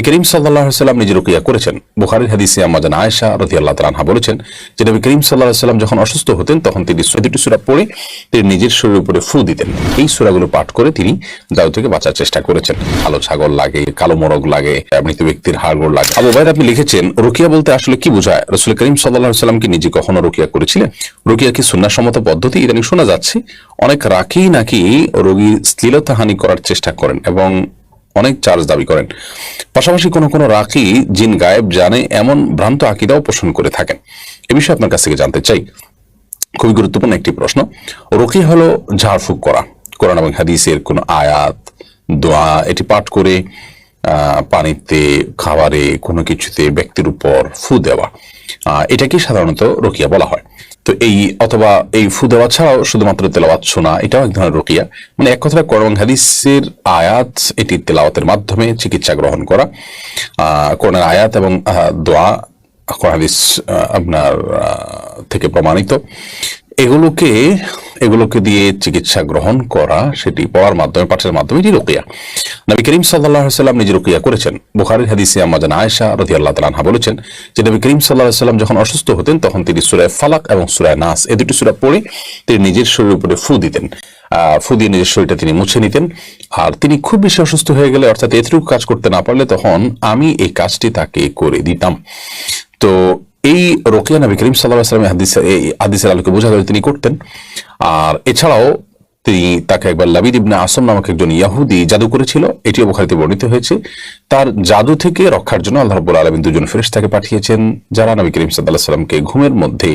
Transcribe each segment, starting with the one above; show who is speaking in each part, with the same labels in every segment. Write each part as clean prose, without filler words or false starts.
Speaker 1: করিম সাল্লাল্লাহু আলাইহি ওয়াসাল্লাম নিজে রুকিয়া করেছেন। বুখারীর হাদিসে আম্মা জান আয়েশা রাদিয়াল্লাহু তাআলা আনহা বলেছেন যে নবী করিম সাল্লাল্লাহু আলাইহি ওয়াসাল্লাম যখন অসুস্থ হতেন তখন তিনি দুটি সূরা পড়ে তিনি নিজের শরীরের উপরে ফু দিতেন। এই সূরাগুলো পাঠ করে তিনি দাউ থেকে বাঁচার চেষ্টা করেছেন। কালো ছাগল লাগে, কালো মোরগ লাগে, মৃত ব্যক্তির হাড়গোড় লাগে। আবু উবাইদা আপনি লিখেছেন রুকিয়া বলতে আসলে কি বোঝায়? রাসূল করিম সাল্লাল্লাহু আলাইহি ওয়াসাল্লাম কি নিজে কখনো রুকিয়া করেছিলেন? রুকিয়া কি সুন্নাহসম্মত পদ্ধতি? ইদানিং শোনা যাচ্ছে অনেক রাকি নাকি রোগীর শ্লীলতাহানি করার চেষ্টা করেন এবং অনেক চার্জ দাবি করেন। পাশাপাশি কোন কোন রাকি জিন গায়েব জানে এমন ভ্রান্ত আকীদাও পোষণ করে থাকেন। এ বিষয়ে আপনার কাছ থেকে জানতে চাই। খুবই গুরুত্বপূর্ণ একটি প্রশ্ন। রুকিয়া হলো ঝাড়ফুঁক করা, কোরআন এবং হাদিসের কোন আয়াত, দোয়া এটি পাঠ করে পানিতে, খাবারে, কোনো কিছুতে ব্যক্তির উপর ফু দেওয়া, এটাকে সাধারণত রুকিয়া বলা হয়। তো অথবা এই ফু দেওয়া ছাড়াও শুধুমাত্র তেলাওয়াত শোনা, এটাও এক ধরনের রুকিয়া। মানে এক কথায় কোরআন হাদিসের আয়াত এটি তেলাওয়াতের মাধ্যমে চিকিৎসা গ্রহণ করা, কোরআনের আয়াত এবং দোয়া কোরআন হাদিস আপনার থেকে প্রমাণিত, এগুলোকে দিয়ে চিকিৎসা গ্রহণ করা, সেটি পড়ার মাধ্যমে, পাঠের মাধ্যমে এটি রুকিয়া। নবী করিম সাল্লাল্লাহু আলাইহি ওয়াসাল্লাম নিজে রুকিয়া করেছেন। বুখারীর হাদিসে আম্মা জান আয়েশা রাদিয়াল্লাহু তাআলা আনহা বলেছেন যে নবী করিম সাল্লাল্লাহু আলাইহি ওয়াসাল্লাম যখন অসুস্থ হতেন তখন তিনি সূরা ফালাক এবং সূরা নাস এই দুটি সূরা পড়ে তিনি নিজের শরীরের উপরে ফু দিতেন। ফু দিয়ে নিজের শরীরটা তিনি মুছে নিতেন। আর তিনি খুব বেশি অসুস্থ হয়ে গেলে, অর্থাৎ এতটুকু কাজ করতে না পারলে, তখন আমি এই কাজটি তাকে করে দিতাম। তো এই রুকিয়া নবী করিম সাল্লাল্লাহু আলাইহি ওয়াসাল্লাম হাদিসের আলোকে বোঝা যায় তিনি করতেন। আর এছাড়াও তাকে একবার লাবিদ ইবনে আসম নামক একজন ইহুদি জাদু করেছিল, এটিও বুখারীতে বর্ণিত হয়েছে। তার জাদু থেকে রক্ষার জন্য আল্লাহ রাব্বুল আলামিন দুজন ফেরেশতাকে পাঠিয়েছেন, যারা নবী করিম সাল্লাল্লাহু আলাইহি ওয়াসাল্লামকে ঘুমের মধ্যে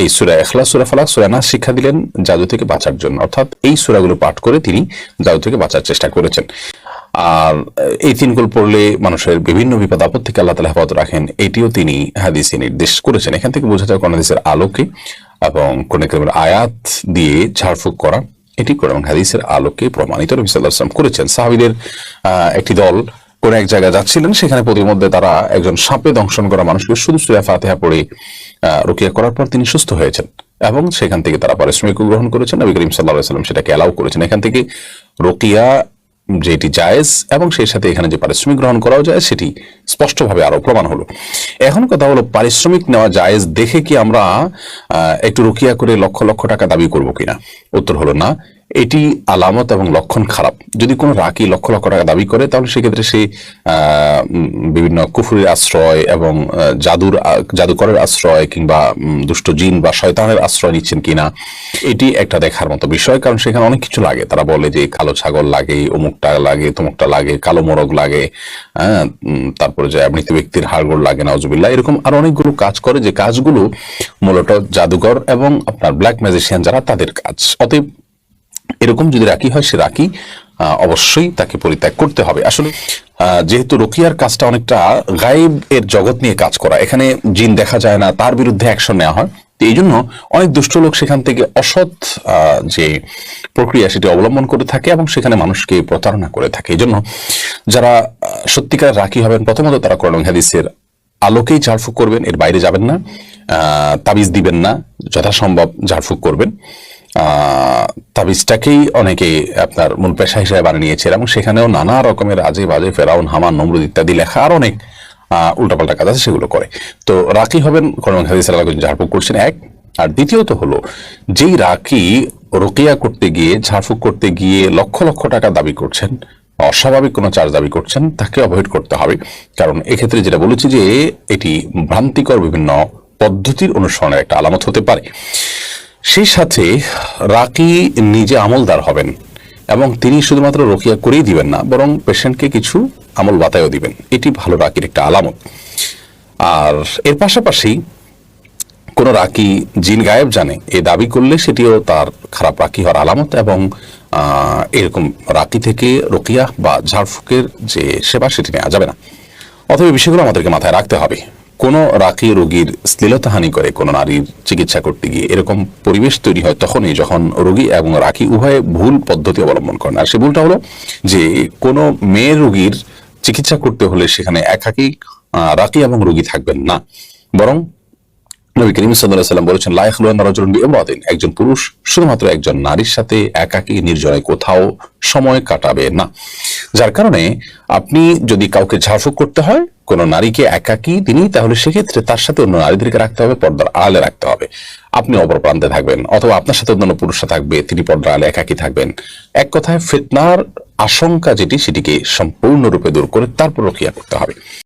Speaker 1: এই সূরা ইখলাস, সূরা ফালাক, সূরা নাস শিক্ষা দিলেন জাদু থেকে বাঁচার জন্য। অর্থাৎ এই সূরাগুলো পাঠ করে তিনি জাদু থেকে বাঁচার চেষ্টা করেছেন। আর এই তিনগুল পড়লে মানুষের বিভিন্ন বিপদ আপদ থেকে আল্লাহ তাআলা হেফাজত রাখেন, এটিও তিনি হাদিসে নির্দেশ করেছেন। এখান থেকে বোঝা যায় কোরআন হাদিসের আলোকে এবং কোন আয়াত দিয়ে ঝাড়ফুঁক করা, এটি কোরআন হাদিসের আলোকে প্রমাণিত নবী সাল্লাল্লাহু আলাইহি ওয়াসাল্লাম করেছেন। সাহাবীদের একটি দল কোন এক জায়গায় যাচ্ছিলেন, সেখানে প্রতিমধ্যে তারা একজন সাপে দংশন করা মানুষকে শুধু সূরা ফাতিহা পড়ে রুকিয়া করার পর তিনি সুস্থ হয়েছেন এবং সেখান থেকে তারা পারিশ্রমিক গ্রহণ করেছেন। নবী করিম সাল্লাল্লাহু আলাইহি ওয়াসাল্লাম সেটাকে অ্যালাউ করেছেন। এখান থেকে রুকিয়া যেটি জায়েজ এবং সেই সাথে এখানে যে পারিশ্রমিক গ্রহণ করাও যায় সেটি স্পষ্টভাবে আরো প্রমাণ হলো। এখন কথা হলো, পারিশ্রমিক নেওয়া জায়েজ দেখে কি আমরা একটু রুকিয়া করে লক্ষ লক্ষ টাকা দাবি করব কিনা? উত্তর হলো না। এটি আলামত এবং লক্ষণ খারাপ। যদি কোনো রাকি লক্ষ লক্ষ টাকা দাবি করে, তাহলে সেক্ষেত্রে সে বিভিন্ন কুফরের আশ্রয় এবং জাদুকরের আশ্রয় কিংবা দুষ্ট জিন বা শয়তানের আশ্রয় নিচ্ছেন কিনা, এটি একটা দেখার মতো বিষয়। কারণ সেখানে অনেক কিছু লাগে। তারা বলে যে কালো ছাগল লাগে, অমুকটা লাগে, তমুকটা লাগে, কালো মোরগ লাগে, তারপরে যে মৃত ব্যক্তির হাড়গোড় লাগে, নাউজুবিল্লাহ, এরকম আরো অনেকগুলো কাজ করে, যে কাজগুলো মূলত জাদুকর এবং আপনার ব্ল্যাক ম্যাজিশিয়ান যারা, তাদের কাজ। অতএব এরকম যদি রাকি হয়, সে রাকি অবশ্যই তাকে পরিত্যাগ করতে হবে। আসলে যেহেতু রুকিয়ার কাজটা অনেকটা গায়েব এর জগৎ নিয়ে কাজ করা, এখানে জিন দেখা যায় না, তার বিরুদ্ধে অ্যাকশন নেওয়া হয়। এই জন্য অনেক দুষ্ট লোক সেখান থেকে অসৎ যে প্রক্রিয়া সেটি অবলম্বন করে থাকে এবং সেখানে মানুষকে প্রতারণা করে থাকে। এই জন্য যারা সত্যিকার রাকি হবেন, প্রথমত তারা কোরআন হাদিসের আলোকেই ঝাড়ফুঁক করবেন, এর বাইরে যাবেন না, তাবিজ দিবেন না, যথাসম্ভব ঝাড়ফুঁক করবেন। তাবিজটাকেই অনেকে আপনার মূল পেশা হিসেবে বানিয়ে নিয়েছে এবং সেখানেও নানা রকমের আজে বাজে ফেরাউন, হামান, নমরুদ ইত্যাদি লেখা আর অনেক উল্টাপাল্টা কাজ আছে, সেগুলো করে। তো রাকি হবেন কোরআন হাদিসের আলোকে ঝাড়ফুঁক করছেন, এক। আর দ্বিতীয়ত হলো, যেই রাকি রুকিয়া করতে গিয়ে, ঝাড়ফুঁক করতে গিয়ে লক্ষ লক্ষ টাকা দাবি করছেন, অস্বাভাবিক কোনো চার্জ দাবি করছেন, তাকে অ্যাভয়েড করতে হবে। কারণ এক্ষেত্রে যেটা বলেছি যে এটি ভ্রান্তিকর বিভিন্ন পদ্ধতির অনুসরণের একটা আলামত হতে পারে। সেই সাথে রাকি নিজে আমলদার হবেন এবং তিনি শুধুমাত্র রুকিয়া করেই দিবেন না, বরং পেশেন্টকে কিছু আমল বাতায়ও দিবেন। এটি ভালো রাকির একটা আলামত। আর এর পাশাপাশি কোনো রাকি জিন গায়েব জানে এই দাবি করলে সেটিও তার খারাপ রাকি হওয়ার আলামত এবং এরকম রাকি থেকে রুকিয়া বা ঝাড়ফুঁকের যে সেবা, সেটি নেওয়া যাবে না। অথবা বিষয়গুলো আমাদেরকে মাথায় রাখতে হবে। কোনো রাকি রোগীর শ্লীলতাহানি করে কোনো নারীর চিকিৎসা করতে গিয়ে এরকম পরিবেশ তৈরি হয় তখনই, যখন রোগী এবং রাকি উভয়ে ভুল পদ্ধতি অবলম্বন করেন। আর সে ভুলটা হলো যে কোনো মেয়ে রোগীর চিকিৎসা করতে হলে সেখানে একাকী রাকি এবং রোগী থাকবেন না, বরং নবী করিম সাল্লাল্লাহু আলাইহি ওয়াসাল্লাম বলেছেন, লা ইয়াখলুওয়ান্না রাজুলুন বিইমরাতিন, একজন পুরুষ শুধুমাত্র একজন নারীর সাথে একাকী নির্জনে কোথাও সময় কাটাবে না। যার কারণে আপনি যদি কাউকে ঝাড়ফুঁক করতে হয়, কোন নারীকে একাকী তিনি, তাহলে সেক্ষেত্রে তার সাথে অন্য নারীদেরকে রাখতে হবে, পর্দার আড়ালে রাখতে হবে। আপনি অপর প্রান্তে থাকবেন, অথবা আপনার সাথে অন্যান্য পুরুষরা থাকবে, তিনি পর্দার আড়ালে একাকী থাকবেন। এক কথায় ফিতনার আশঙ্কা যেটি, সেটিকে সম্পূর্ণরূপে দূর করে তারপর রুকিয়া করতে হবে।